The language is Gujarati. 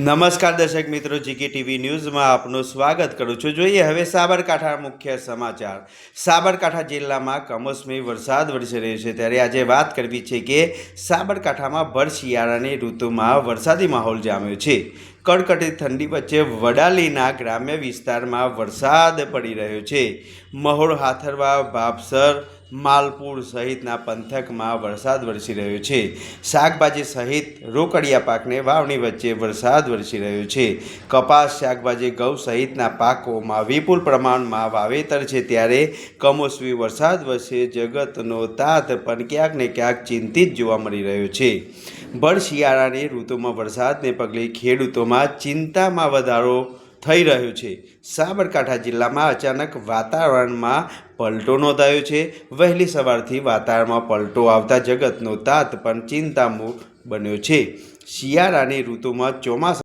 નમસ્કાર દર્શક મિત્રો, જીકે ટીવી ન્યૂઝમાં આપનું સ્વાગત કરું છું। જોઈએ હવે સાબરકાંઠા મુખ્ય સમાચાર। સાબરકાંઠા જિલ્લામાં કમોસમી વરસાદ વરસી રહ્યો છે, ત્યારે આજે વાત કરવી છે કે સાબરકાંઠામાં ભર શિયાળાની ઋતુમાં વરસાદી માહોલ જામ્યો છે। કડકડતી ઠંડી વચ્ચે વડાલીના ગ્રામ્ય વિસ્તારમાં વરસાદ પડી રહ્યો છે। મહોર, હાથરવા, ભાભસર, માલપુર સહિતના પંથકમાં વરસાદ વરસી રહ્યો છે। શાકભાજી સહિત રોકડિયા પાકને વાવણી વચ્ચે વરસાદ વરસી રહ્યો છે। કપાસ, શાકભાજી, ઘઉં સહિતના પાકોમાં વિપુલ પ્રમાણમાં વાવેતર છે, ત્યારે કમોસમી વરસાદ વચ્ચે જગતનો તાત પણ ક્યાંક ને ક્યાંક ચિંતિત જોવા મળી રહ્યો છે। ભર શિયાળાની ઋતુમાં વરસાદને પગલે ખેડૂતોમાં ચિંતામાં વધારો થઈ રહ્યો છે। સાબરકાંઠા જિલ્લામાં અચાનક વાતાવરણમાં પલટો નોંધાયો છે। વહેલી સવારથી વાતાવરણમાં પલટો આવતા જગતનો તાત પણ ચિંતામાં બન્યો છે। શિયાળાની ઋતુમાં ચોમાસા